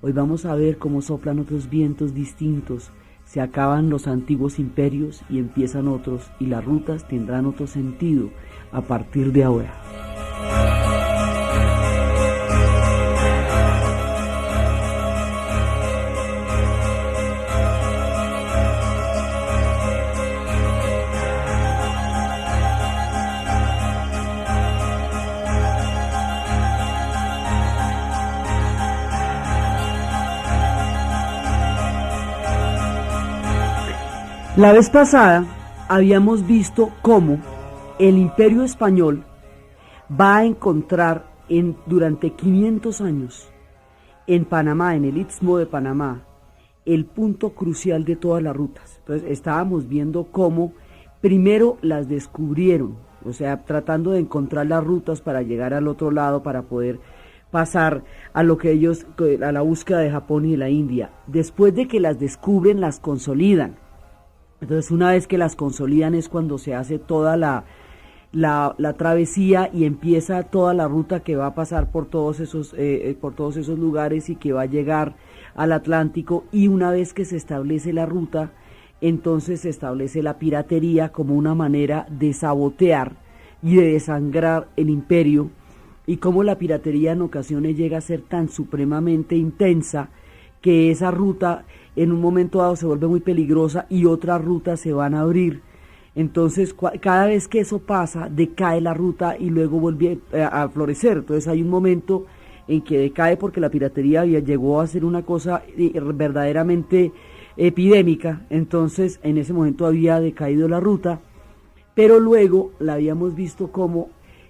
Hoy vamos a ver cómo soplan otros vientos distintos, se acaban los antiguos imperios y empiezan otros, y las rutas tendrán otro sentido a partir de ahora. La vez pasada habíamos visto cómo el Imperio Español va a encontrar durante 500 años en Panamá, en el Istmo de Panamá, el punto crucial de todas las rutas. Entonces estábamos viendo cómo primero las descubrieron, o sea, tratando de encontrar las rutas para llegar al otro lado, para poder pasar a lo que ellos, a la búsqueda de Japón y de la India. Después de que las descubren, las consolidan. Entonces, una vez que las consolidan es cuando se hace toda la travesía y empieza toda la ruta que va a pasar por todos esos lugares y que va a llegar al Atlántico. Y una vez que se establece la ruta, entonces se establece la piratería como una manera de sabotear y de desangrar el imperio, y cómo la piratería en ocasiones llega a ser tan supremamente intensa que esa ruta en un momento dado se vuelve muy peligrosa y otras rutas se van a abrir. Entonces cada vez que eso pasa, decae la ruta y luego vuelve a florecer. Entonces hay un momento en que decae porque la piratería llegó a ser una cosa verdaderamente epidémica. Entonces en ese momento había decaído la ruta, pero luego la habíamos visto como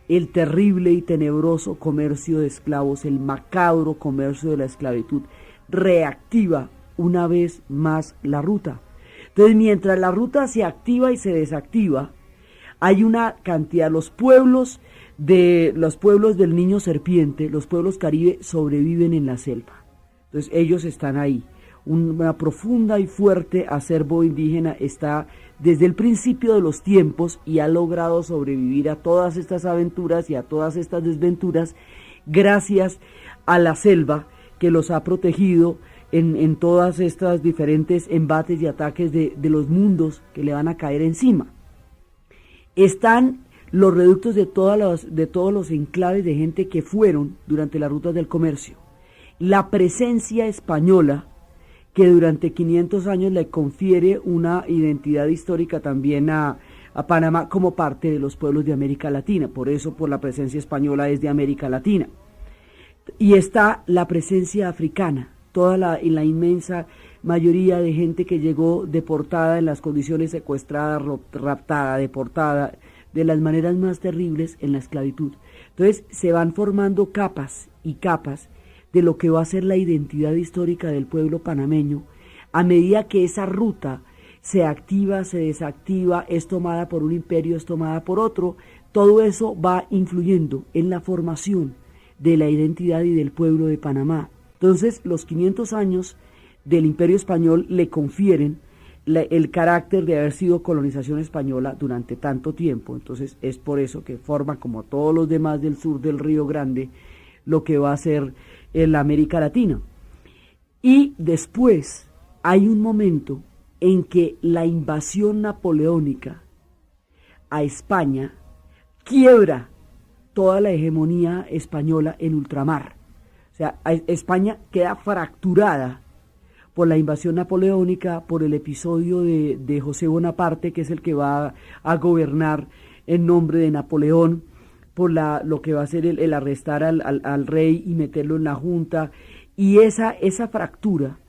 el terrible y tenebroso comercio de esclavos, el macabro comercio de la esclavitud, reactiva una vez más la ruta. Entonces, mientras la ruta se activa y se desactiva, hay una cantidad, los pueblos del Niño Serpiente, los pueblos caribe, sobreviven en la selva. Entonces ellos están ahí. Una profunda y fuerte acervo indígena está desde el principio de los tiempos y ha logrado sobrevivir a todas estas aventuras y a todas estas desventuras gracias a la selva que los ha protegido en todas estas diferentes embates y ataques de los mundos que le van a caer encima. Están los reductos de todos los enclaves de gente que fueron durante las rutas del comercio. La presencia española, que durante 500 años le confiere una identidad histórica también a Panamá como parte de los pueblos de América Latina. Por eso, por la presencia española es de América Latina. Y está la presencia africana, la inmensa mayoría de gente que llegó deportada en las condiciones secuestrada, raptada, deportada, de las maneras más terribles en la esclavitud. Entonces se van formando capas y capas de lo que va a ser la identidad histórica del pueblo panameño, a medida que esa ruta se activa, se desactiva, es tomada por un imperio, es tomada por otro. Todo eso va influyendo en la formación de la identidad y del pueblo de Panamá. Entonces, los 500 años del Imperio Español le confieren el carácter de haber sido colonización española durante tanto tiempo. Entonces, es por eso que forma, como todos los demás del sur del Río Grande, lo que va a ser la América Latina. Y después hay un momento en que la invasión napoleónica a España quiebra toda la hegemonía española en ultramar. O sea, España queda fracturada por la invasión napoleónica, por el episodio de José Bonaparte, que es el que va a gobernar en nombre de Napoleón, por lo que va a ser el arrestar al rey y meterlo en la junta. Y esa fractura,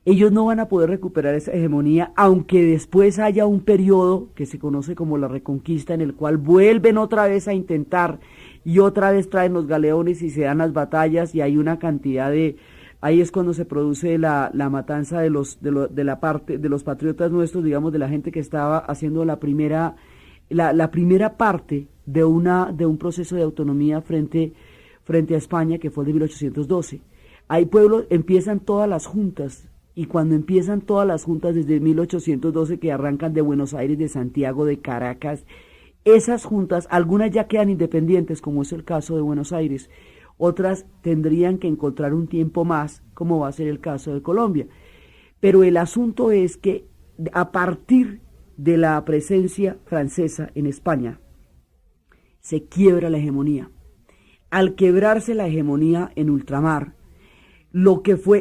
ellos no van a poder recuperar esa hegemonía, aunque después haya un periodo que se conoce como la Reconquista, en el cual vuelven otra vez a intentar, y otra vez traen los galeones y se dan las batallas, y hay una cantidad de... Ahí es cuando se produce la matanza de los patriotas nuestros, digamos, de la gente que estaba haciendo la primera parte de un proceso de autonomía frente a España, que fue el de 1812. Hay pueblos, empiezan todas las juntas, y cuando empiezan todas las juntas desde 1812, que arrancan de Buenos Aires, de Santiago, de Caracas, esas juntas, algunas ya quedan independientes, como es el caso de Buenos Aires, otras tendrían que encontrar un tiempo más, como va a ser el caso de Colombia. Pero el asunto es que a partir de la presencia francesa en España, se quiebra la hegemonía. Al quebrarse la hegemonía en ultramar,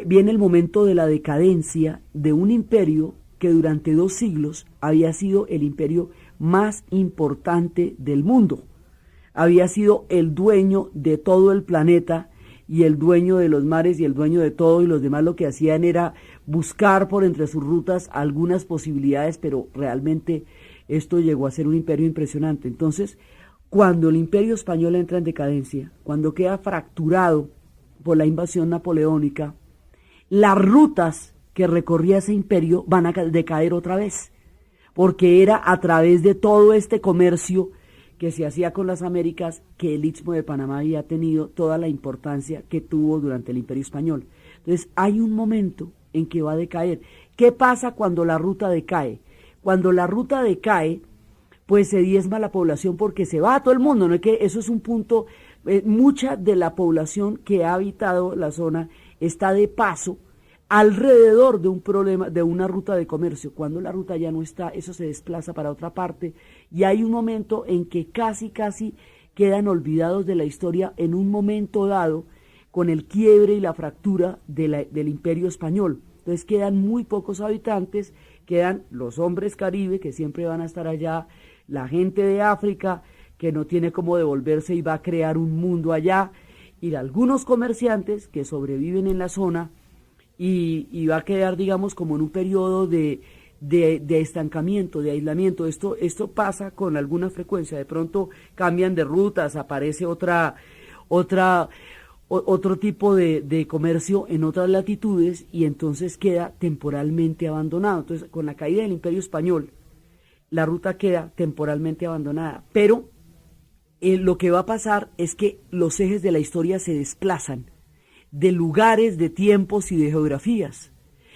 viene el momento de la decadencia de un imperio que durante 2 siglos había sido el imperio más importante del mundo. Había sido el dueño de todo el planeta y el dueño de los mares y el dueño de todo, y los demás lo que hacían era buscar por entre sus rutas algunas posibilidades, pero realmente esto llegó a ser un imperio impresionante. Entonces, cuando el imperio español entra en decadencia, cuando queda fracturado por la invasión napoleónica, las rutas que recorría ese imperio van a decaer otra vez, porque era a través de todo este comercio que se hacía con las Américas que el Istmo de Panamá había tenido toda la importancia que tuvo durante el Imperio Español. Entonces hay un momento en que va a decaer. ¿Qué pasa cuando la ruta decae? Cuando la ruta decae, pues se diezma la población porque se va a todo el mundo, ¿no? Es que eso es un punto, mucha de la población que ha habitado la zona está de paso alrededor de un problema, de una ruta de comercio. Cuando la ruta ya no está, eso se desplaza para otra parte y hay un momento en que casi quedan olvidados de la historia en un momento dado con el quiebre y la fractura del Imperio Español. Entonces quedan muy pocos habitantes, quedan los hombres caribe que siempre van a estar allá, la gente de África que no tiene cómo devolverse y va a crear un mundo allá, y algunos comerciantes que sobreviven en la zona, y va a quedar, digamos, como en un periodo de estancamiento, de aislamiento. Esto pasa con alguna frecuencia, de pronto cambian de rutas, aparece otro tipo de comercio en otras latitudes y entonces queda temporalmente abandonado. Entonces, con la caída del Imperio Español, la ruta queda temporalmente abandonada, pero lo que va a pasar es que los ejes de la historia se desplazan de lugares, de tiempos y de geografías.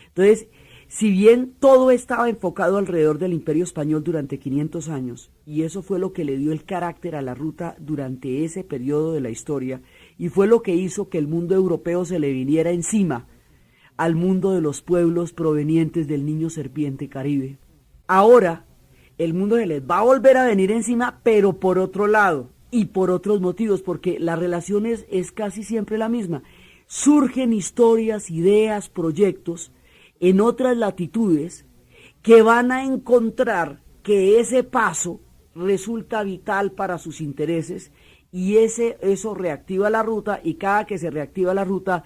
Entonces, si bien todo estaba enfocado alrededor del Imperio Español durante 500 años, y eso fue lo que le dio el carácter a la ruta durante ese periodo de la historia, y fue lo que hizo que el mundo europeo se le viniera encima al mundo de los pueblos provenientes del Niño Serpiente Caribe. Ahora, el mundo se les va a volver a venir encima, pero por otro lado, y por otros motivos, porque la relación es casi siempre la misma. Surgen historias, ideas, proyectos en otras latitudes que van a encontrar que ese paso resulta vital para sus intereses y eso reactiva la ruta, y cada que se reactiva la ruta,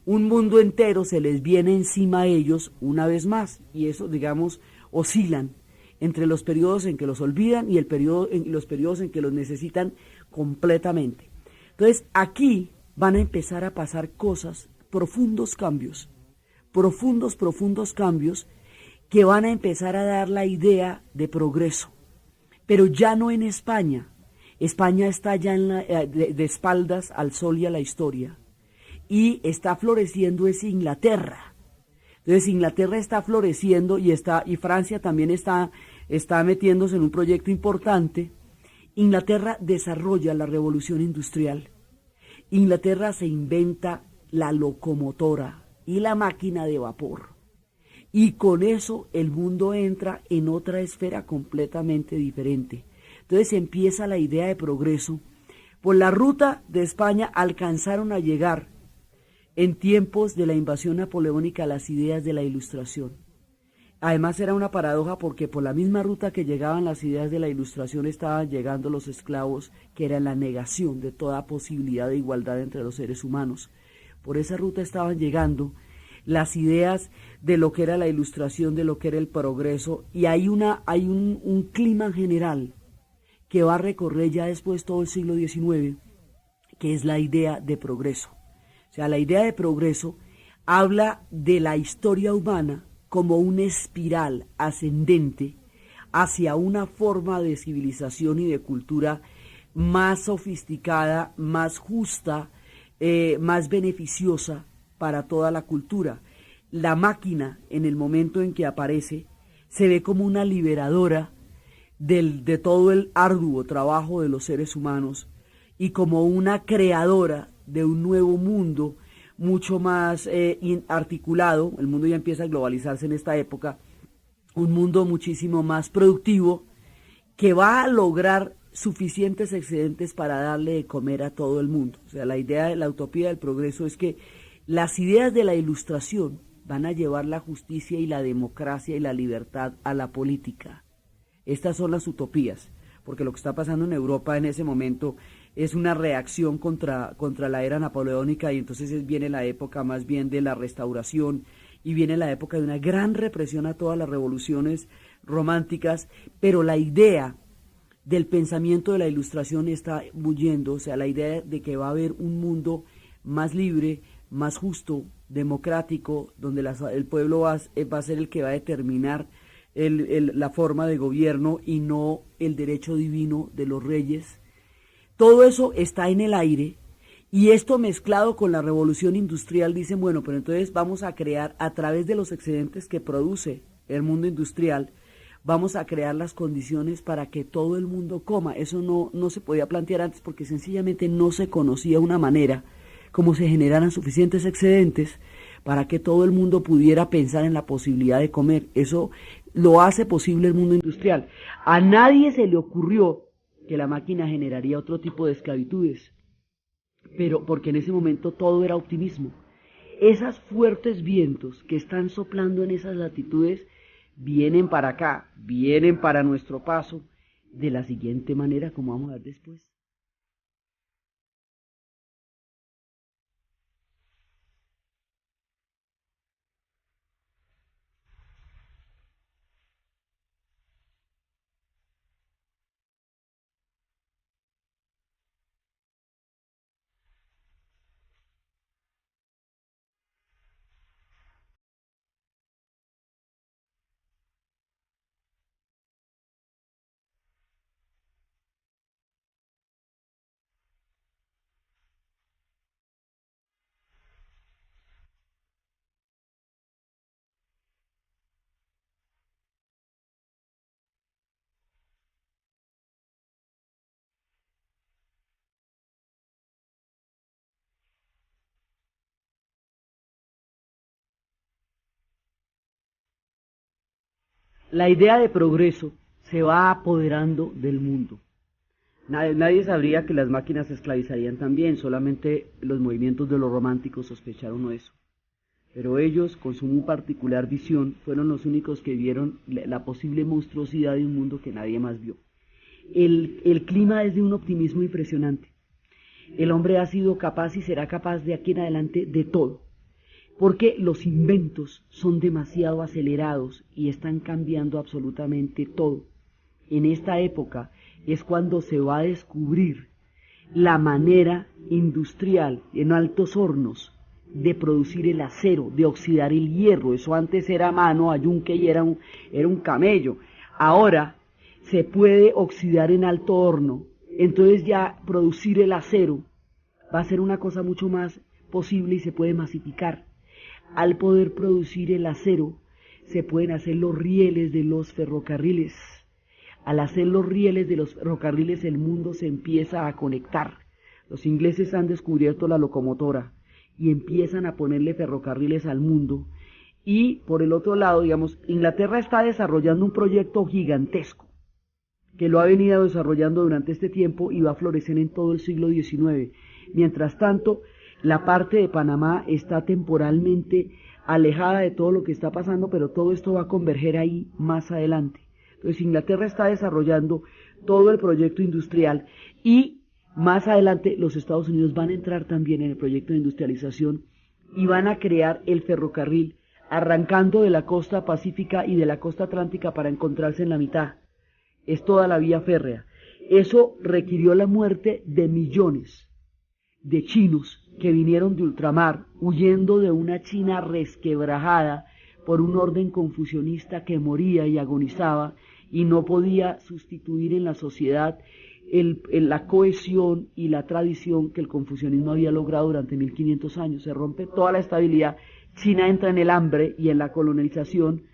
un mundo entero se les viene encima a ellos una vez más, y eso, digamos, oscilan entre los periodos en que los olvidan y los periodos en que los necesitan completamente. Entonces, aquí van a empezar a pasar cosas, profundos cambios que van a empezar a dar la idea de progreso, pero ya no en España. España está ya de espaldas al sol y a la historia, y está floreciendo es Inglaterra. Entonces Inglaterra está floreciendo y Francia también está metiéndose en un proyecto importante. Inglaterra desarrolla la revolución industrial. Inglaterra se inventa la locomotora y la máquina de vapor. Y con eso el mundo entra en otra esfera completamente diferente. Entonces empieza la idea de progreso. Por la ruta de España alcanzaron a llegar en tiempos de la invasión napoleónica las ideas de la Ilustración. Además era una paradoja porque por la misma ruta que llegaban las ideas de la Ilustración estaban llegando los esclavos, que era la negación de toda posibilidad de igualdad entre los seres humanos. Por esa ruta estaban llegando las ideas de lo que era la Ilustración, de lo que era el progreso, y hay un clima general que va a recorrer ya después todo el siglo XIX, que es la idea de progreso. O sea, la idea de progreso habla de la historia humana como una espiral ascendente hacia una forma de civilización y de cultura más sofisticada, más justa, más beneficiosa para toda la cultura. La máquina, en el momento en que aparece, se ve como una liberadora de todo el arduo trabajo de los seres humanos y como una creadora de un nuevo mundo mucho más articulado. El mundo ya empieza a globalizarse en esta época, un mundo muchísimo más productivo que va a lograr suficientes excedentes para darle de comer a todo el mundo. O sea, la idea de la utopía del progreso es que las ideas de la ilustración van a llevar la justicia y la democracia y la libertad a la política. Estas son las utopías, porque lo que está pasando en Europa en ese momento es una reacción contra la era napoleónica, y entonces viene la época más bien de la restauración y viene la época de una gran represión a todas las revoluciones románticas, pero la idea del pensamiento de la ilustración está huyendo, o sea, la idea de que va a haber un mundo más libre, más justo, democrático, donde el pueblo va a ser el que va a determinar la forma de gobierno y no el derecho divino de los reyes. Todo eso está en el aire, y esto mezclado con la revolución industrial, dicen, bueno, pero entonces vamos a crear, a través de los excedentes que produce el mundo industrial, vamos a crear las condiciones para que todo el mundo coma. Eso no se podía plantear antes, porque sencillamente no se conocía una manera como se generaran suficientes excedentes para que todo el mundo pudiera pensar en la posibilidad de comer. Eso lo hace posible el mundo industrial. A nadie se le ocurrió que la máquina generaría otro tipo de esclavitudes, pero porque en ese momento todo era optimismo. Esos fuertes vientos que están soplando en esas latitudes vienen para acá, vienen para nuestro paso, de la siguiente manera, como vamos a ver después. La idea de progreso se va apoderando del mundo. Nadie sabría que las máquinas se esclavizarían también, solamente los movimientos de los románticos sospecharon eso. Pero ellos, con su muy particular visión, fueron los únicos que vieron la posible monstruosidad de un mundo que nadie más vio. El clima es de un optimismo impresionante. El hombre ha sido capaz y será capaz de aquí en adelante de todo, porque los inventos son demasiado acelerados y están cambiando absolutamente todo. En esta época es cuando se va a descubrir la manera industrial en altos hornos de producir el acero, de oxidar el hierro. Eso antes era a mano, a yunque, y era un camello. Ahora se puede oxidar en alto horno, entonces ya producir el acero va a ser una cosa mucho más posible y se puede masificar. Al poder producir el acero, se pueden hacer los rieles de los ferrocarriles. Al hacer los rieles de los ferrocarriles, el mundo se empieza a conectar. Los ingleses han descubierto la locomotora y empiezan a ponerle ferrocarriles al mundo. Y por el otro lado, digamos, Inglaterra está desarrollando un proyecto gigantesco que lo ha venido desarrollando durante este tiempo y va a florecer en todo el siglo XIX. Mientras tanto, la parte de Panamá está temporalmente alejada de todo lo que está pasando, pero todo esto va a converger ahí más adelante. Entonces Inglaterra está desarrollando todo el proyecto industrial y más adelante los Estados Unidos van a entrar también en el proyecto de industrialización y van a crear el ferrocarril, arrancando de la costa pacífica y de la costa atlántica para encontrarse en la mitad. Es toda la vía férrea. Eso requirió la muerte de millones de chinos que vinieron de ultramar, huyendo de una China resquebrajada por un orden confucionista que moría y agonizaba y no podía sustituir en la sociedad la cohesión y la tradición que el confucianismo había logrado durante 1500 años. Se rompe toda la estabilidad, China entra en el hambre y en la colonización,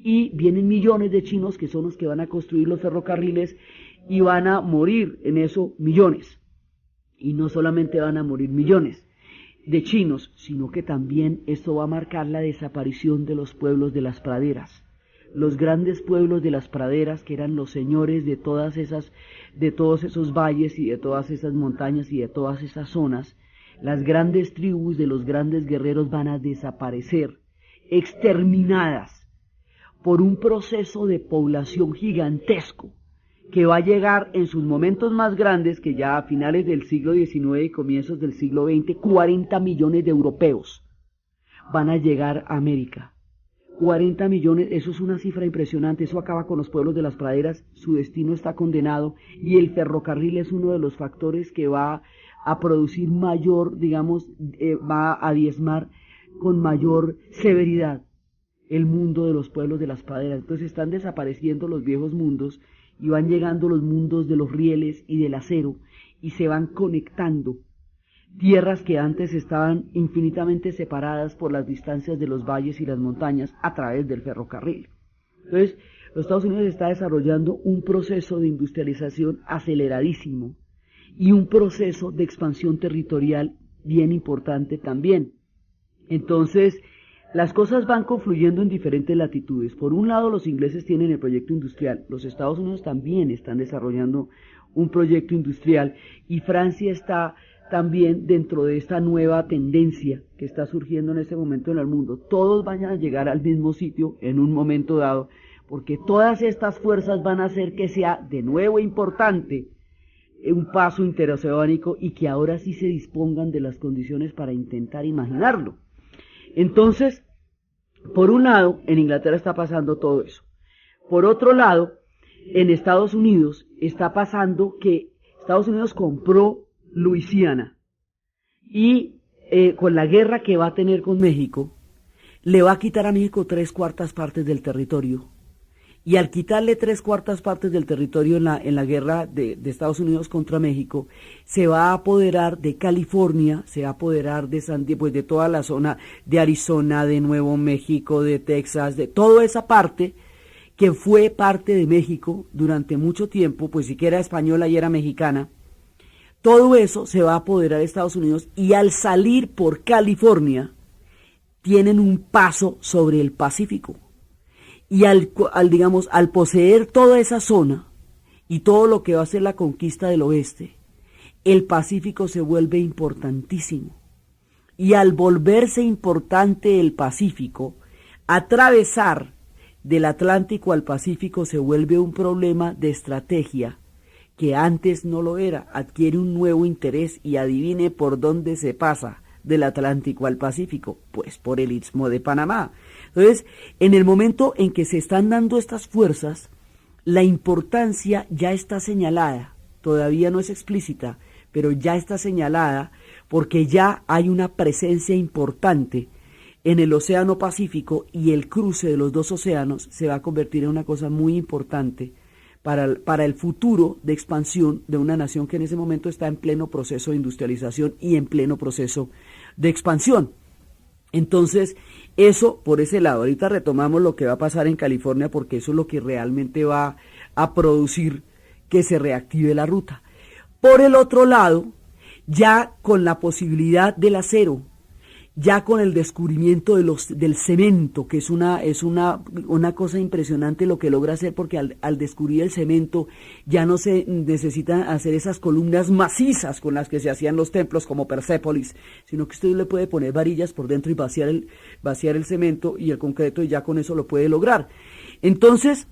y vienen millones de chinos que son los que van a construir los ferrocarriles y van a morir en eso millones. Y no solamente van a morir millones de chinos, sino que también esto va a marcar la desaparición de los pueblos de las praderas. Los grandes pueblos de las praderas, que eran los señores de todas esas, de todos esos valles y de todas esas montañas y de todas esas zonas, las grandes tribus de los grandes guerreros van a desaparecer, exterminadas por un proceso de población gigantesco que va a llegar en sus momentos más grandes, que ya a finales del siglo XIX y comienzos del siglo XX, 40 millones de europeos van a llegar a América. 40 millones, eso es una cifra impresionante, eso acaba con los pueblos de las praderas, su destino está condenado, y el ferrocarril es uno de los factores que va a producir mayor, digamos, va a diezmar con mayor severidad el mundo de los pueblos de las praderas. Entonces están desapareciendo los viejos mundos y van llegando los mundos de los rieles y del acero, y se van conectando tierras que antes estaban infinitamente separadas por las distancias de los valles y las montañas a través del ferrocarril. Entonces, los Estados Unidos está desarrollando un proceso de industrialización aceleradísimo y un proceso de expansión territorial bien importante también. Entonces, las cosas van confluyendo en diferentes latitudes. Por un lado, los ingleses tienen el proyecto industrial, los Estados Unidos también están desarrollando un proyecto industrial, y Francia está también dentro de esta nueva tendencia que está surgiendo en este momento en el mundo. Todos van a llegar al mismo sitio en un momento dado, porque todas estas fuerzas van a hacer que sea de nuevo importante un paso interoceánico, y que ahora sí se dispongan de las condiciones para intentar imaginarlo. Entonces, por un lado, en Inglaterra está pasando todo eso. Por otro lado, en Estados Unidos está pasando que Estados Unidos compró Luisiana, y con la guerra que va a tener con México, le va a quitar a México 3/4 partes del territorio. Y al quitarle 3/4 partes del territorio en la guerra de Estados Unidos contra México, se va a apoderar de California, se va a apoderar de pues de toda la zona de Arizona, de Nuevo México, de Texas, de toda esa parte que fue parte de México durante mucho tiempo, pues siquiera española y era mexicana. Todo eso se va a apoderar de Estados Unidos, y al salir por California tienen un paso sobre el Pacífico. Y al poseer toda esa zona y todo lo que va a ser la conquista del oeste, el Pacífico se vuelve importantísimo. Y al volverse importante el Pacífico, atravesar del Atlántico al Pacífico se vuelve un problema de estrategia que antes no lo era, adquiere un nuevo interés, y adivine por dónde se pasa del Atlántico al Pacífico, pues por el Istmo de Panamá. Entonces, en el momento en que se están dando estas fuerzas, la importancia ya está señalada, todavía no es explícita, pero ya está señalada, porque ya hay una presencia importante en el Océano Pacífico, y el cruce de los dos océanos se va a convertir en una cosa muy importante para el futuro de expansión de una nación que en ese momento está en pleno proceso de industrialización y en pleno proceso de expansión. Entonces, eso por ese lado. Ahorita retomamos lo que va a pasar en California, porque eso es lo que realmente va a producir que se reactive la ruta. Por el otro lado, ya con la posibilidad del acero, ya con el descubrimiento del cemento, que es una cosa impresionante lo que logra hacer, porque al descubrir el cemento ya no se necesitan hacer esas columnas macizas con las que se hacían los templos como Persépolis, sino que usted le puede poner varillas por dentro y vaciar el cemento y el concreto, y ya con eso lo puede lograr. Entonces,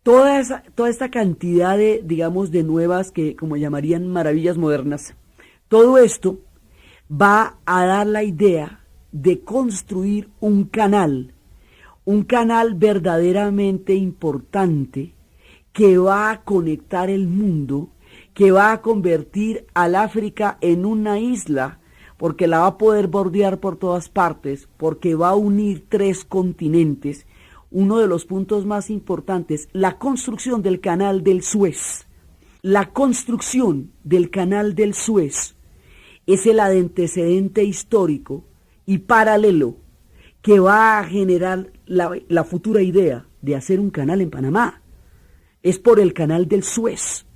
toda esta cantidad de nuevas, que como llamarían maravillas modernas, todo esto va a dar la idea de construir un canal verdaderamente importante, que va a conectar el mundo, que va a convertir al África en una isla, porque la va a poder bordear por todas partes, porque va a unir 3 continentes. Uno de los puntos más importantes, la construcción del canal del Suez. La construcción del canal del Suez es el antecedente histórico y paralelo que va a generar la futura idea de hacer un canal en Panamá. Es por el canal del Suez.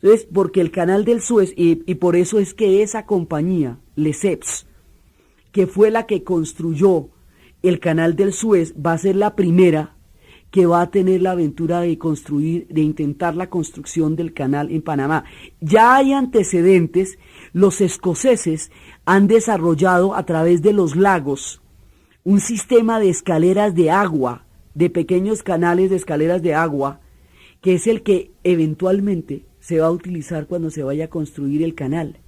Entonces, porque el canal del Suez, y por eso es que esa compañía, Lesseps, que fue la que construyó el canal del Suez, va a ser la primera que va a tener la aventura de construir, de intentar la construcción del canal en Panamá. Ya hay antecedentes, los escoceses han desarrollado a través de los lagos un sistema de escaleras de agua, de pequeños canales de escaleras de agua, que es el que eventualmente se va a utilizar cuando se vaya a construir el canal,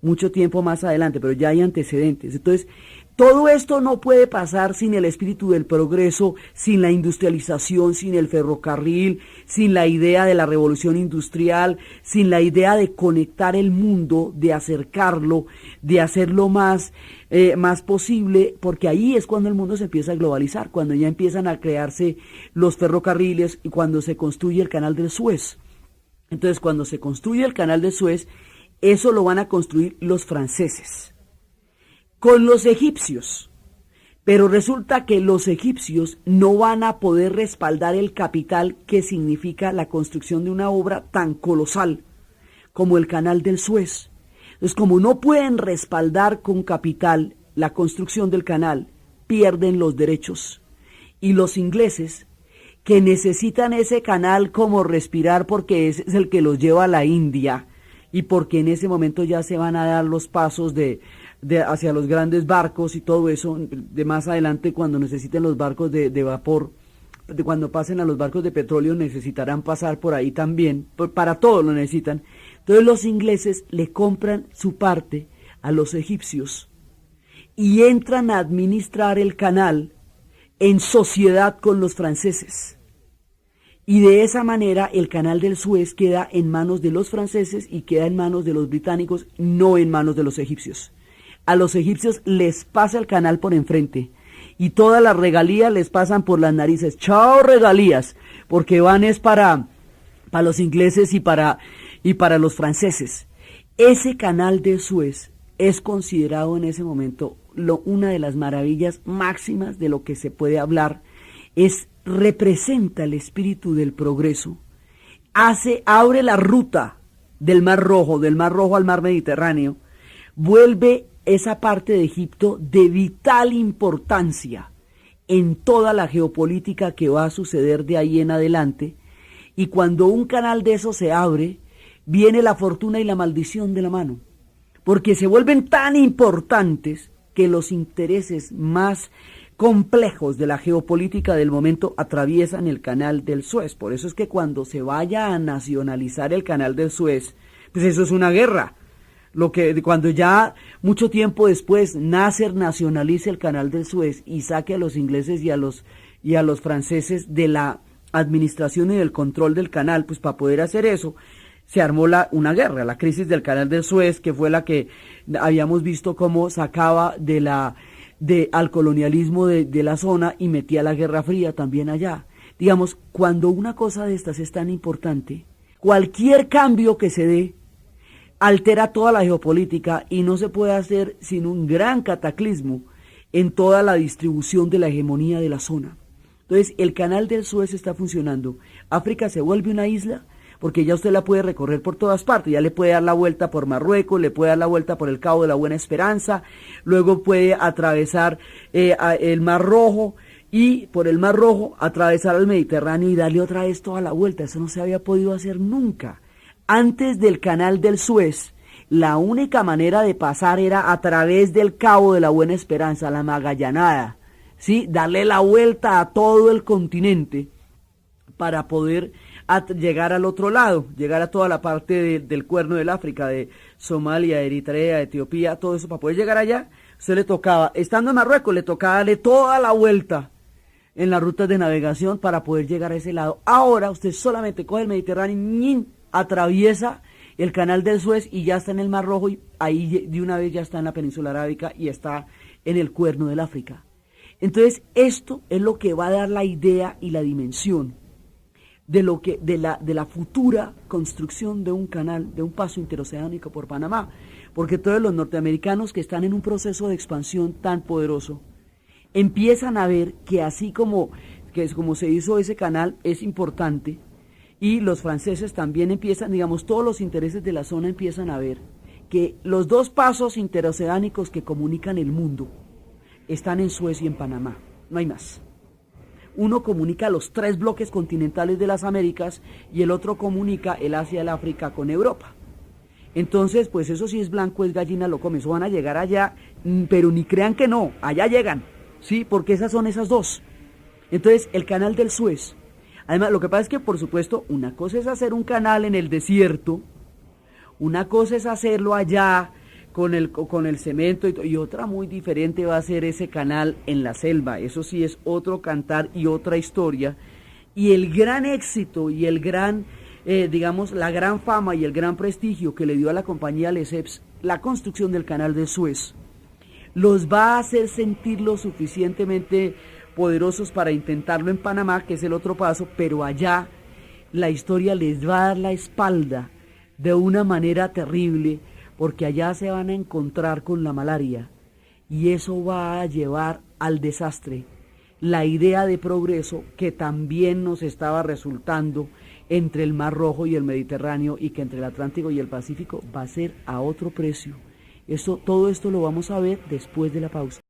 mucho tiempo más adelante, pero ya hay antecedentes. Entonces, todo esto no puede pasar sin el espíritu del progreso, sin la industrialización, sin el ferrocarril, sin la idea de la revolución industrial, sin la idea de conectar el mundo, de acercarlo, de hacerlo más posible, porque ahí es cuando el mundo se empieza a globalizar, cuando ya empiezan a crearse los ferrocarriles y cuando se construye el canal del Suez. Entonces, cuando se construye el canal de Suez, eso lo van a construir los franceses con los egipcios, pero resulta que los egipcios no van a poder respaldar el capital que significa la construcción de una obra tan colosal como el canal del Suez. Entonces, como no pueden respaldar con capital la construcción del canal, pierden los derechos. Y los ingleses, que necesitan ese canal como respirar porque ese es el que los lleva a la India y porque en ese momento ya se van a dar los pasos hacia los grandes barcos y todo eso, de más adelante cuando necesiten los barcos de vapor, cuando pasen a los barcos de petróleo necesitarán pasar por ahí también, para todo lo necesitan. Entonces los ingleses le compran su parte a los egipcios y entran a administrar el canal en sociedad con los franceses. Y de esa manera el canal del Suez queda en manos de los franceses y queda en manos de los británicos, no en manos de los egipcios. A los egipcios les pasa el canal por enfrente y todas las regalías les pasan por las narices. ¡Chao regalías! Porque van es para los ingleses y para los franceses. Ese canal de Suez es considerado en ese momento una de las maravillas máximas de lo que se puede hablar. Representa el espíritu del progreso. Abre la ruta del Mar Rojo al Mar Mediterráneo, vuelve esa parte de Egipto de vital importancia en toda la geopolítica que va a suceder de ahí en adelante, y cuando un canal de esos se abre, viene la fortuna y la maldición de la mano, porque se vuelven tan importantes que los intereses más complejos de la geopolítica del momento atraviesan el canal del Suez. Por eso es que cuando se vaya a nacionalizar el canal del Suez, pues eso es una guerra. Cuando ya mucho tiempo después Nasser nacionalice el canal del Suez y saque a los ingleses y a los franceses de la administración y del control del canal, pues para poder hacer eso se armó una guerra, la crisis del canal del Suez, que fue la que habíamos visto cómo sacaba al colonialismo de la zona y metía la Guerra Fría también allá. Digamos, cuando una cosa de estas es tan importante, cualquier cambio que se dé altera toda la geopolítica y no se puede hacer sin un gran cataclismo en toda la distribución de la hegemonía de la zona. Entonces, el canal del Suez está funcionando. África se vuelve una isla porque ya usted la puede recorrer por todas partes, ya le puede dar la vuelta por Marruecos, le puede dar la vuelta por el Cabo de la Buena Esperanza, luego puede atravesar el Mar Rojo y por el Mar Rojo atravesar el Mediterráneo y darle otra vez toda la vuelta. Eso no se había podido hacer nunca. Antes del canal del Suez, la única manera de pasar era a través del Cabo de la Buena Esperanza, la Magallanada, ¿sí? Darle la vuelta a todo el continente para poder llegar al otro lado, llegar a toda la parte del Cuerno del África, de Somalia, Eritrea, Etiopía, todo eso. Para poder llegar allá, usted le tocaba, estando en Marruecos, le tocaba darle toda la vuelta en las rutas de navegación para poder llegar a ese lado. Ahora usted solamente coge el Mediterráneo, atraviesa el canal del Suez y ya está en el Mar Rojo, y ahí de una vez ya está en la península arábica y está en el Cuerno del África. Entonces esto es lo que va a dar la idea y la dimensión de la futura construcción de un canal, de un paso interoceánico por Panamá, porque todos los norteamericanos que están en un proceso de expansión tan poderoso empiezan a ver que así como se hizo ese canal es importante, Y los franceses también empiezan, digamos, todos los intereses de la zona empiezan a ver que los dos pasos interoceánicos que comunican el mundo están en Suez y en Panamá, no hay más. Uno comunica los tres bloques continentales de las Américas y el otro comunica el Asia y el África con Europa. Entonces, pues eso sí es blanco, es gallina, lo come, eso van a llegar allá, pero ni crean que no, allá llegan, ¿sí? Porque esas son esas dos. Entonces, el canal del Suez, además, lo que pasa es que, por supuesto, una cosa es hacer un canal en el desierto, una cosa es hacerlo allá con el cemento y otra muy diferente va a ser ese canal en la selva. Eso sí es otro cantar y otra historia. Y el gran éxito y el gran, digamos, la gran fama y el gran prestigio que le dio a la compañía Lesseps la construcción del canal de Suez, los va a hacer sentir lo suficientemente poderosos para intentarlo en Panamá, que es el otro paso, pero allá la historia les va a dar la espalda de una manera terrible, porque allá se van a encontrar con la malaria y eso va a llevar al desastre. La idea de progreso que también nos estaba resultando entre el Mar Rojo y el Mediterráneo y que entre el Atlántico y el Pacífico va a ser a otro precio. Todo esto lo vamos a ver después de la pausa.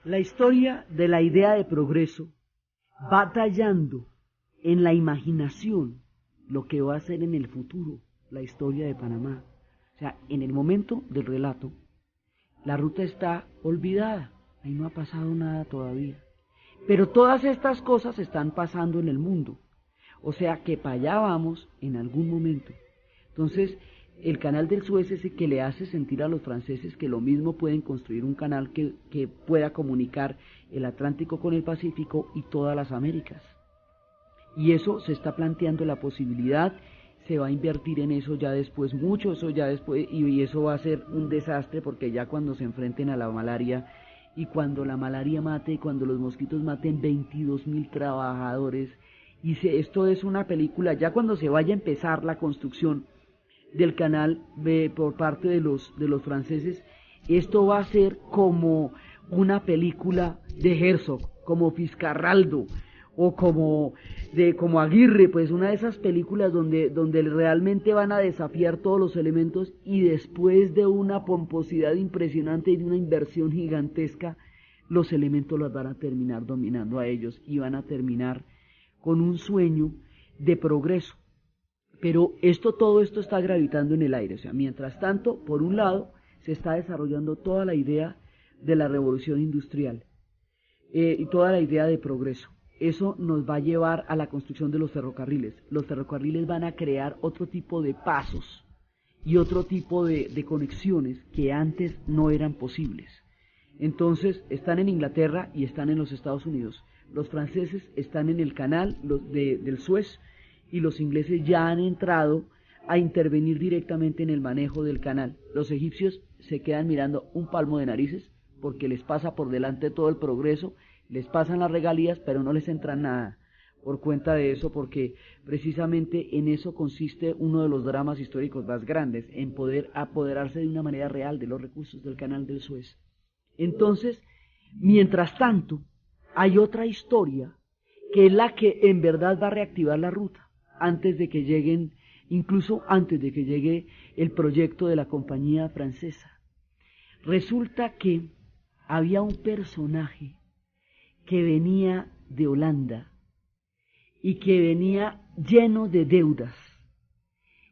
La historia de la idea de progreso va tallando en la imaginación lo que va a ser en el futuro la historia de Panamá. O sea, en el momento del relato, la ruta está olvidada, ahí no ha pasado nada todavía. Pero todas estas cosas están pasando en el mundo. O sea que para allá vamos en algún momento. Entonces, el canal del Suez es el que le hace sentir a los franceses que lo mismo pueden construir un canal que pueda comunicar el Atlántico con el Pacífico y todas las Américas. Y eso se está planteando la posibilidad, se va a invertir en eso ya después, mucho eso ya después, y eso va a ser un desastre porque ya cuando se enfrenten a la malaria y cuando la malaria mate y cuando los mosquitos maten 22.000 trabajadores, esto es una película, ya cuando se vaya a empezar la construcción del canal por parte de los franceses, esto va a ser como una película de Herzog, como Fiscarraldo, o como Aguirre, pues una de esas películas donde realmente van a desafiar todos los elementos y después de una pomposidad impresionante y de una inversión gigantesca, los elementos los van a terminar dominando a ellos y van a terminar con un sueño de progreso. Pero todo esto está gravitando en el aire, o sea, mientras tanto, por un lado, se está desarrollando toda la idea de la revolución industrial y toda la idea de progreso. Eso nos va a llevar a la construcción de los ferrocarriles. Los ferrocarriles van a crear otro tipo de pasos y otro tipo de conexiones que antes no eran posibles. Entonces, están en Inglaterra y están en los Estados Unidos. Los franceses están en el canal del Suez y los ingleses ya han entrado a intervenir directamente en el manejo del canal. Los egipcios se quedan mirando un palmo de narices porque les pasa por delante todo el progreso, les pasan las regalías, pero no les entra nada por cuenta de eso, porque precisamente en eso consiste uno de los dramas históricos más grandes, en poder apoderarse de una manera real de los recursos del canal del Suez. Entonces, mientras tanto, hay otra historia que es la que en verdad va a reactivar la ruta antes de que lleguen incluso antes de que llegue el proyecto de la compañía francesa. Resulta que había un personaje que venía de Holanda y que venía lleno de deudas.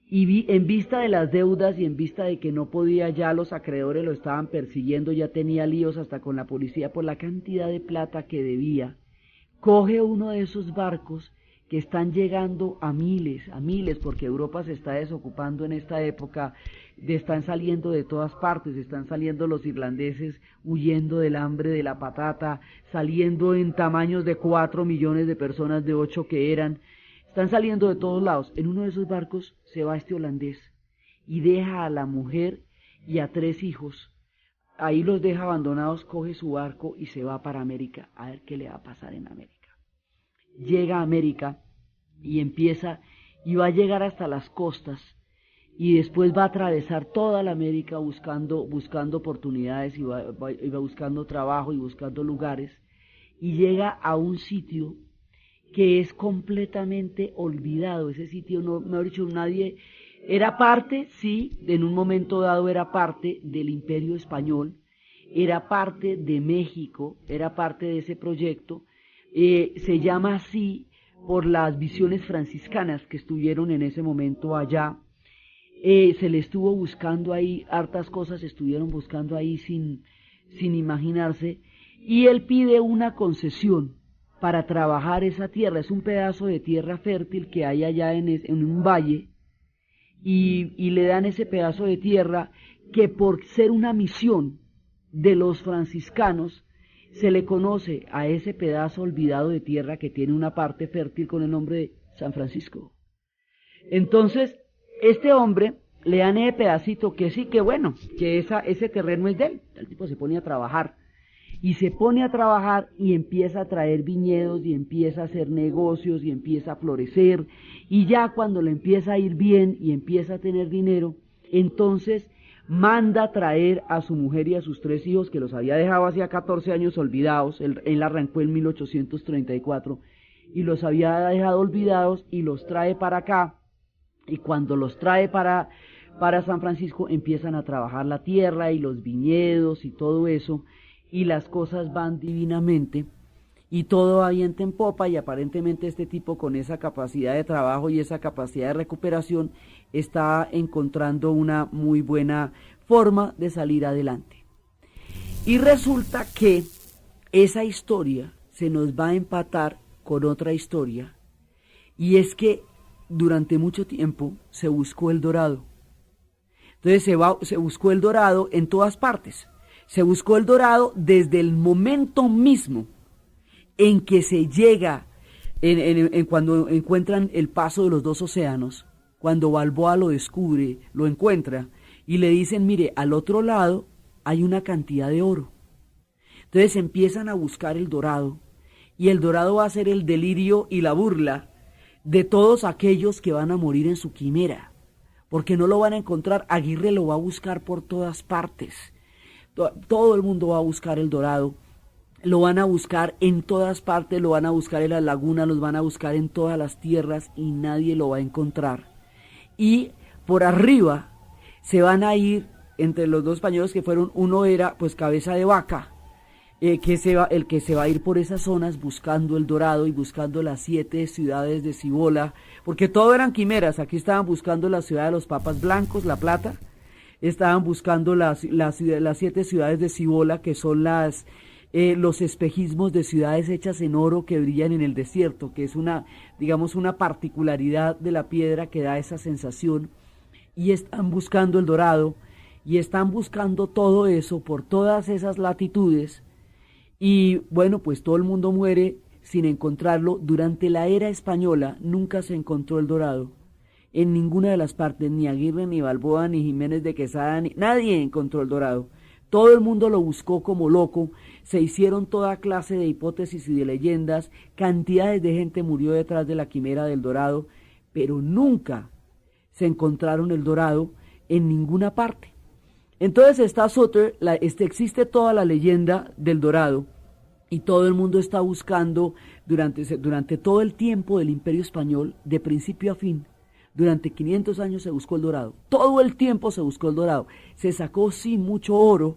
Y en vista de las deudas y en vista de que no podía ya, los acreedores lo estaban persiguiendo, ya tenía líos hasta con la policía por la cantidad de plata que debía, coge uno de esos barcos que están llegando a miles, porque Europa se está desocupando en esta época, están saliendo de todas partes, están saliendo los irlandeses huyendo del hambre de la patata, saliendo en tamaños de 4 millones de personas, de 8 que eran, están saliendo de todos lados. En uno de esos barcos se va este holandés y deja a la mujer y a 3 hijos. Ahí los deja abandonados, coge su barco y se va para América a ver qué le va a pasar en América. Llega a América y va a llegar hasta las costas y después va a atravesar toda la América buscando oportunidades y va buscando trabajo y buscando lugares y llega a un sitio que es completamente olvidado. Ese sitio, no, mejor dicho, nadie, era parte, sí, en un momento dado era parte del Imperio Español, era parte de México, era parte de ese proyecto, se llama así por las visiones franciscanas que estuvieron en ese momento allá, se le estuvo buscando ahí, hartas cosas estuvieron buscando ahí sin imaginarse, y él pide una concesión para trabajar esa tierra. Es un pedazo de tierra fértil que hay allá en un valle, y le dan ese pedazo de tierra que por ser una misión de los franciscanos, se le conoce a ese pedazo olvidado de tierra que tiene una parte fértil con el nombre de San Francisco. Entonces, este hombre le dan ese pedacito que sí, que bueno, que ese terreno es de él. El tipo se pone a trabajar. Y se pone a trabajar y empieza a traer viñedos y empieza a hacer negocios y empieza a florecer. Y ya cuando le empieza a ir bien y empieza a tener dinero, entonces manda traer a su mujer y a sus 3 hijos, que los había dejado hacía 14 años olvidados. Él arrancó en 1834 y los había dejado olvidados y los trae para acá. Y cuando los trae para San Francisco, empiezan a trabajar la tierra y los viñedos y todo eso, y las cosas van divinamente, y todo va viento en popa, y aparentemente este tipo, con esa capacidad de trabajo y esa capacidad de recuperación, está encontrando una muy buena forma de salir adelante. Y resulta que esa historia se nos va a empatar con otra historia, y es que durante mucho tiempo se buscó el dorado. Entonces se buscó el dorado en todas partes. Se buscó el dorado desde el momento mismo en que se llega, cuando encuentran el paso de los 2 océanos, cuando Balboa lo descubre, lo encuentra, y le dicen, mire, al otro lado hay una cantidad de oro. Entonces empiezan a buscar el dorado, y el dorado va a ser el delirio y la burla de todos aquellos que van a morir en su quimera, porque no lo van a encontrar. Aguirre lo va a buscar por todas partes. Todo el mundo va a buscar el dorado, lo van a buscar en todas partes, lo van a buscar en las lagunas, los van a buscar en todas las tierras y nadie lo va a encontrar. Y por arriba se van a ir entre los 2 españoles que fueron, uno era pues Cabeza de Vaca, el que se va a ir por esas zonas buscando el dorado y buscando las 7 ciudades de Cibola, porque todo eran quimeras. Aquí estaban buscando la ciudad de los papas blancos, La Plata. Estaban buscando las 7 ciudades de Cibola, que son los espejismos de ciudades hechas en oro que brillan en el desierto, que es una particularidad de la piedra que da esa sensación. Y están buscando el dorado, y están buscando todo eso por todas esas latitudes. Y bueno, pues todo el mundo muere sin encontrarlo. Durante la era española nunca se encontró el dorado. En ninguna de las partes, ni Aguirre, ni Balboa, ni Jiménez de Quesada, nadie encontró el dorado. Todo el mundo lo buscó como loco, se hicieron toda clase de hipótesis y de leyendas, cantidades de gente murió detrás de la quimera del dorado, pero nunca se encontraron el dorado en ninguna parte. Entonces está Sutter, existe toda la leyenda del dorado, y todo el mundo está buscando durante todo el tiempo del Imperio Español, de principio a fin. Durante 500 años se buscó el dorado. Todo el tiempo se buscó el dorado. Se sacó sí mucho oro,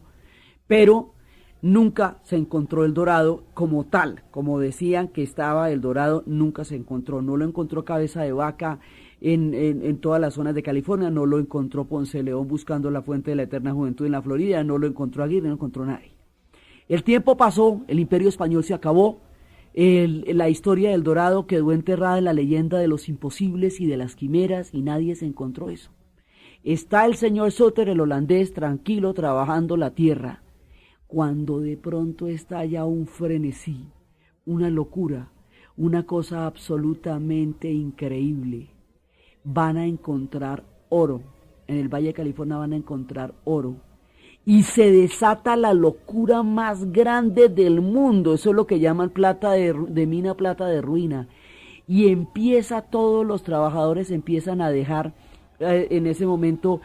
pero nunca se encontró el dorado como tal. Como decían que estaba el dorado, nunca se encontró. No lo encontró Cabeza de Vaca en todas las zonas de California, no lo encontró Ponce de León buscando la fuente de la eterna juventud en la Florida, no lo encontró Aguirre, no lo encontró nadie. El tiempo pasó, el imperio español se acabó, la historia del dorado quedó enterrada en la leyenda de los imposibles y de las quimeras y nadie se encontró eso. Está el señor Sutter, el holandés, tranquilo, trabajando la tierra, cuando de pronto estalla un frenesí, una locura, una cosa absolutamente increíble. Van a encontrar oro, en el Valle de California van a encontrar oro, y se desata la locura más grande del mundo, eso es lo que llaman plata de mina, plata de ruina, y todos los trabajadores empiezan a dejar en ese momento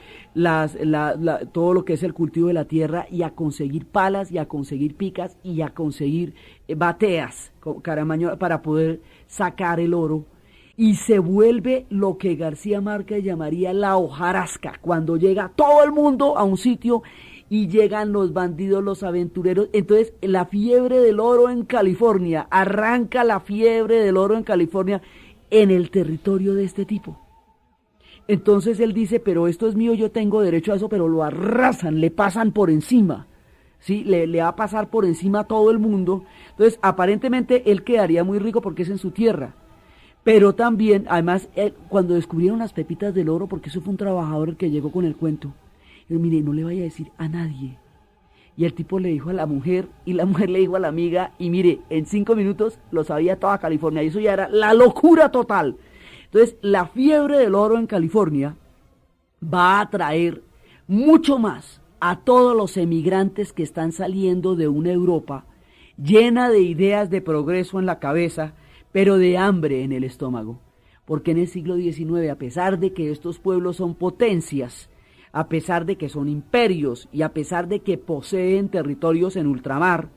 todo lo que es el cultivo de la tierra y a conseguir palas y a conseguir picas y a conseguir bateas, caramaño, para poder sacar el oro. Y se vuelve lo que García Márquez llamaría la hojarasca, cuando llega todo el mundo a un sitio y llegan los bandidos, los aventureros. Entonces la fiebre del oro en California, arranca la fiebre del oro en California en el territorio de este tipo. Entonces él dice, pero esto es mío, yo tengo derecho a eso, pero lo arrasan, le pasan por encima, ¿sí? Le va a pasar por encima a todo el mundo. Entonces aparentemente él quedaría muy rico porque es en su tierra. Pero también, además, cuando descubrieron las pepitas del oro, porque eso fue un trabajador el que llegó con el cuento, él, mire, no le vaya a decir a nadie. Y el tipo le dijo a la mujer, y la mujer le dijo a la amiga, y mire, en 5 minutos lo sabía toda California, y eso ya era la locura total. Entonces, la fiebre del oro en California va a atraer mucho más a todos los emigrantes que están saliendo de una Europa llena de ideas de progreso en la cabeza, pero de hambre en el estómago, porque en el siglo XIX, a pesar de que estos pueblos son potencias, a pesar de que son imperios y a pesar de que poseen territorios en ultramar,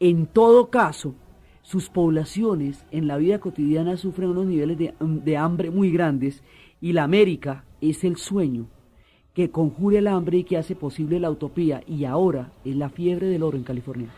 en todo caso, sus poblaciones en la vida cotidiana sufren unos niveles de hambre muy grandes, y la América es el sueño que conjura el hambre y que hace posible la utopía, y ahora es la fiebre del oro en California.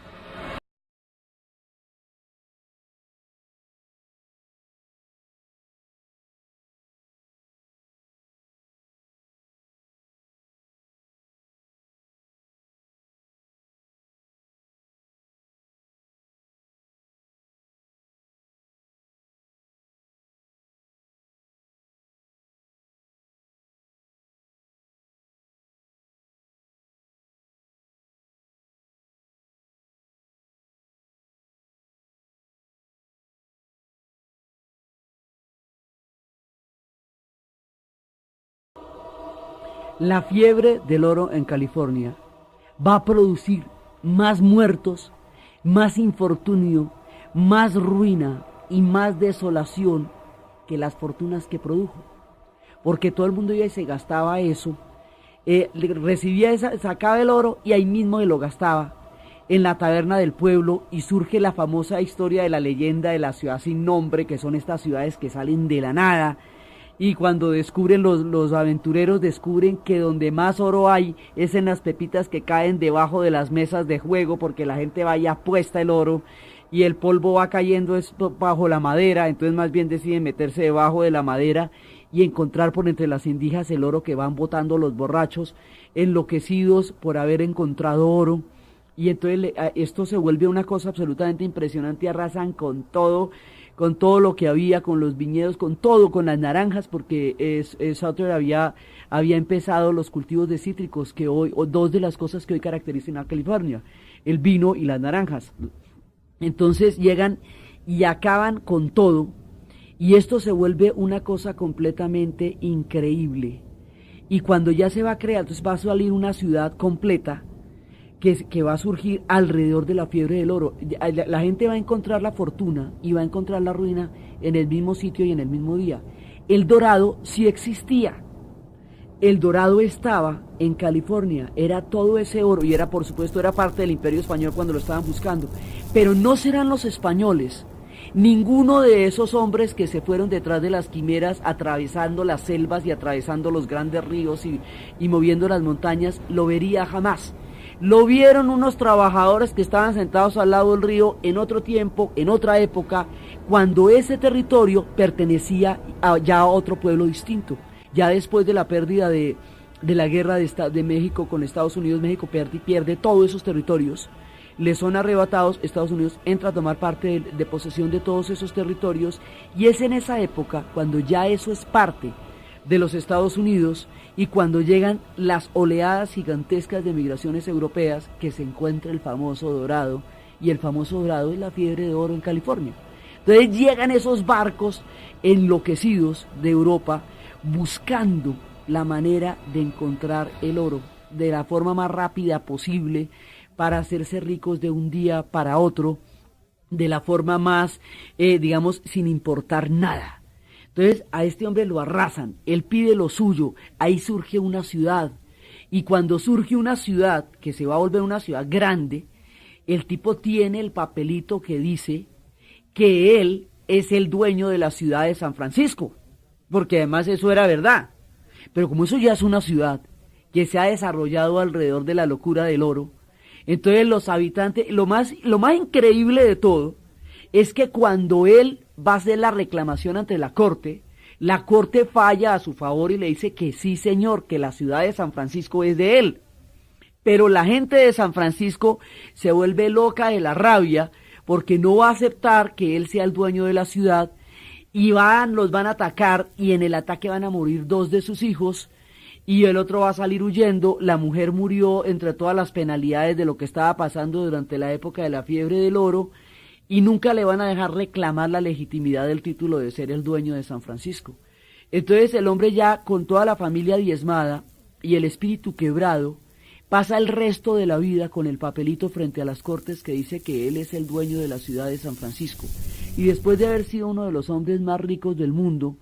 La fiebre del oro en California va a producir más muertos, más infortunio, más ruina y más desolación que las fortunas que produjo. Porque todo el mundo iba y se gastaba eso, recibía sacaba el oro y ahí mismo se lo gastaba en la taberna del pueblo, y surge la famosa historia de la leyenda de la ciudad sin nombre, que son estas ciudades que salen de la nada. Y cuando descubren los aventureros, descubren que donde más oro hay es en las pepitas que caen debajo de las mesas de juego, porque la gente va y apuesta el oro y el polvo va cayendo bajo la madera. Entonces más bien deciden meterse debajo de la madera y encontrar por entre las indijas el oro que van botando los borrachos enloquecidos por haber encontrado oro. Y entonces esto se vuelve una cosa absolutamente impresionante, arrasan con todo lo que había, con los viñedos, con todo, con las naranjas, porque Sutter había empezado los cultivos de cítricos, que hoy, o dos de las cosas que hoy caracterizan a California, el vino y las naranjas. Entonces llegan y acaban con todo, y esto se vuelve una cosa completamente increíble. Y cuando ya se va a crear, entonces va a salir una ciudad completa, que va a surgir alrededor de la fiebre del oro. La gente va a encontrar la fortuna y va a encontrar la ruina en el mismo sitio y en el mismo día. El dorado sí existía. El dorado estaba en California, era todo ese oro, y por supuesto era parte del imperio español cuando lo estaban buscando. Pero no serán los españoles Ninguno de esos hombres que se fueron detrás de las quimeras, atravesando las selvas y atravesando los grandes ríos y moviendo las montañas, lo vería jamás. Lo vieron unos trabajadores que estaban sentados al lado del río en otro tiempo, en otra época, cuando ese territorio pertenecía ya a otro pueblo distinto. Ya después de la pérdida de la guerra de México con Estados Unidos, México pierde todos esos territorios, le son arrebatados, Estados Unidos entra a tomar parte de posesión de todos esos territorios, y es en esa época cuando ya eso es parte de los Estados Unidos y cuando llegan las oleadas gigantescas de migraciones europeas que se encuentra el famoso dorado, y el famoso dorado es la fiebre de oro en California. Entonces llegan esos barcos enloquecidos de Europa buscando la manera de encontrar el oro de la forma más rápida posible para hacerse ricos de un día para otro, de la forma más, digamos, sin importar nada. Entonces a este hombre lo arrasan, él pide lo suyo, ahí surge una ciudad, y cuando surge una ciudad, que se va a volver una ciudad grande, el tipo tiene el papelito que dice que él es el dueño de la ciudad de San Francisco, porque además eso era verdad. Pero como eso ya es una ciudad que se ha desarrollado alrededor de la locura del oro, entonces los habitantes, lo más increíble de todo es que cuando él va a hacer la reclamación ante la corte falla a su favor y le dice que sí, señor, que la ciudad de San Francisco es de él. Pero la gente de San Francisco se vuelve loca de la rabia porque no va a aceptar que él sea el dueño de la ciudad, y los van a atacar, y en el ataque van a morir 2 de sus hijos, y el otro va a salir huyendo. La mujer murió entre todas las penalidades de lo que estaba pasando durante la época de la fiebre del oro, y nunca le van a dejar reclamar la legitimidad del título de ser el dueño de San Francisco. Entonces el hombre, ya con toda la familia diezmada y el espíritu quebrado, pasa el resto de la vida con el papelito frente a las cortes que dice que él es el dueño de la ciudad de San Francisco. Y después de haber sido uno de los hombres más ricos del mundo,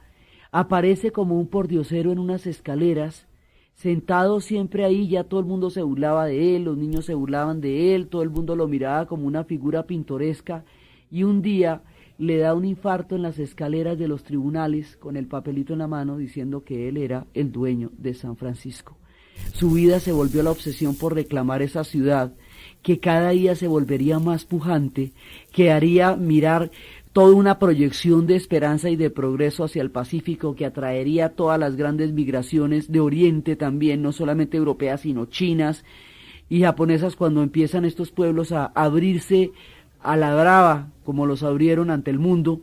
aparece como un pordiosero en unas escaleras, sentado siempre ahí. Ya todo el mundo se burlaba de él, los niños se burlaban de él, todo el mundo lo miraba como una figura pintoresca, y un día le da un infarto en las escaleras de los tribunales con el papelito en la mano diciendo que él era el dueño de San Francisco. Su vida se volvió la obsesión por reclamar esa ciudad, que cada día se volvería más pujante, que haría mirar toda una proyección de esperanza y de progreso hacia el Pacífico, que atraería todas las grandes migraciones de Oriente también, no solamente europeas, sino chinas y japonesas, cuando empiezan estos pueblos a abrirse a la brava, como los abrieron ante el mundo.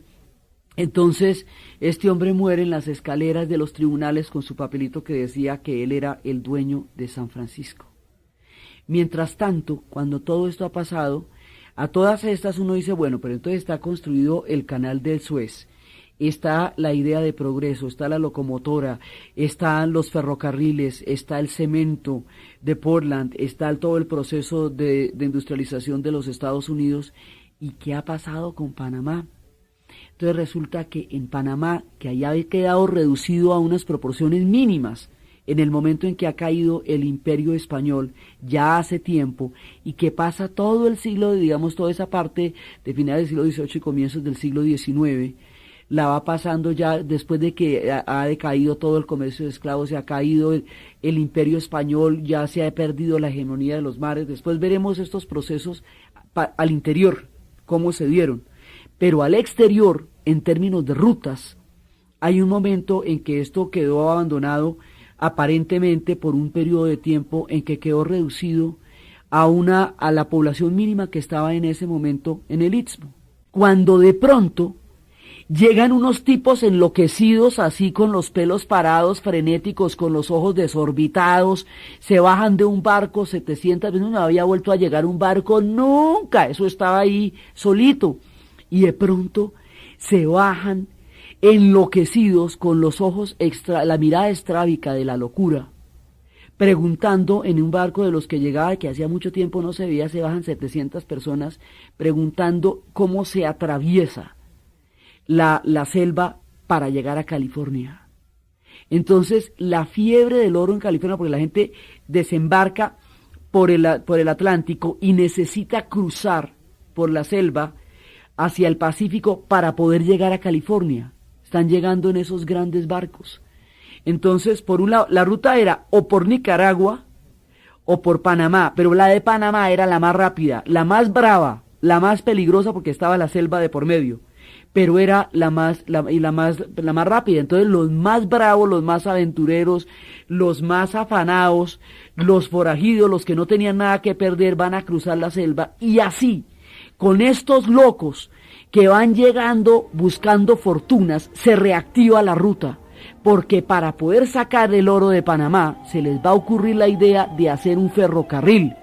Entonces este hombre muere en las escaleras de los tribunales con su papelito que decía que él era el dueño de San Francisco. Mientras tanto, cuando todo esto ha pasado, a todas estas uno dice, bueno, pero entonces está construido el canal del Suez, está la idea de progreso, está la locomotora, están los ferrocarriles, está el cemento de Portland, está todo el proceso de industrialización de los Estados Unidos. ¿Y qué ha pasado con Panamá? Entonces resulta que en Panamá, que haya quedado reducido a unas proporciones mínimas en el momento en que ha caído el Imperio Español, ya hace tiempo, y que pasa todo el siglo, digamos, toda esa parte de finales del siglo XVIII y comienzos del siglo XIX, la va pasando ya después de que ha decaído todo el comercio de esclavos, se ha caído el Imperio Español, ya se ha perdido la hegemonía de los mares. Después veremos estos procesos al interior, cómo se dieron. Pero al exterior, en términos de rutas, hay un momento en que esto quedó abandonado aparentemente por un periodo de tiempo en que quedó reducido a la población mínima que estaba en ese momento en el Istmo. Cuando de pronto llegan unos tipos enloquecidos, así con los pelos parados, frenéticos, con los ojos desorbitados, se bajan de un barco 700 veces, no había vuelto a llegar un barco nunca, eso estaba ahí solito. Y de pronto se bajan enloquecidos, con los ojos la mirada estrábica de la locura, preguntando en un barco de los que llegaba, que hacía mucho tiempo no se veía, se bajan 700 personas, preguntando cómo se atraviesa la selva para llegar a California. Entonces la fiebre del oro en California, porque la gente desembarca por el Atlántico y necesita cruzar por la selva hacia el Pacífico para poder llegar a California. Están llegando en esos grandes barcos. Entonces, por un lado, la ruta era o por Nicaragua o por Panamá, pero la de Panamá era la más rápida, la más brava, la más peligrosa porque estaba la selva de por medio, pero era la más rápida. Entonces los más bravos, los más aventureros, los más afanados, los forajidos, los que no tenían nada que perder, van a cruzar la selva, y así, con estos locos que van llegando buscando fortunas, se reactiva la ruta, porque para poder sacar el oro de Panamá se les va a ocurrir la idea de hacer un ferrocarril,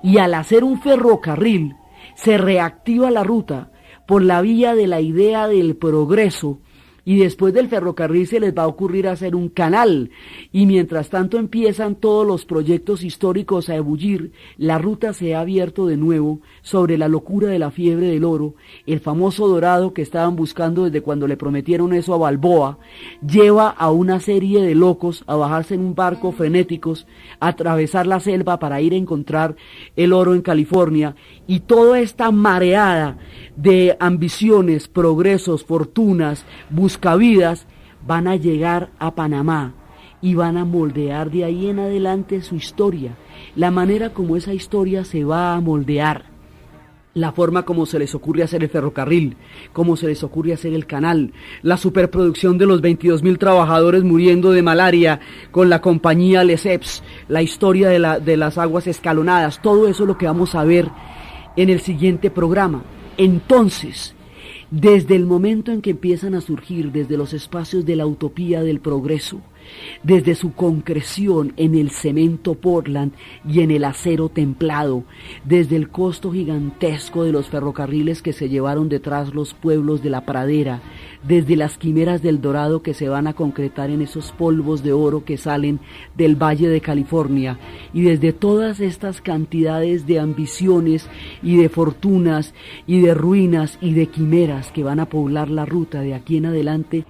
y al hacer un ferrocarril se reactiva la ruta por la vía de la idea del progreso, y después del ferrocarril se les va a ocurrir hacer un canal, y mientras tanto empiezan todos los proyectos históricos a ebullir, la ruta se ha abierto de nuevo sobre la locura de la fiebre del oro. El famoso dorado que estaban buscando desde cuando le prometieron eso a Balboa, lleva a una serie de locos a bajarse en un barco frenéticos, a atravesar la selva para ir a encontrar el oro en California, y toda esta mareada de ambiciones, progresos, fortunas, buscavidas, van a llegar a Panamá y van a moldear de ahí en adelante su historia, la manera como esa historia se va a moldear, la forma como se les ocurre hacer el ferrocarril, como se les ocurre hacer el canal, la superproducción de los 22.000 trabajadores muriendo de malaria con la compañía Lesseps, la historia de las aguas escalonadas. Todo eso es lo que vamos a ver en el siguiente programa. Entonces, desde el momento en que empiezan a surgir desde los espacios de la utopía del progreso, desde su concreción en el cemento Portland y en el acero templado, desde el costo gigantesco de los ferrocarriles que se llevaron detrás los pueblos de la pradera, desde las quimeras del dorado que se van a concretar en esos polvos de oro que salen del Valle de California, y desde todas estas cantidades de ambiciones y de fortunas y de ruinas y de quimeras que van a poblar la ruta de aquí en adelante,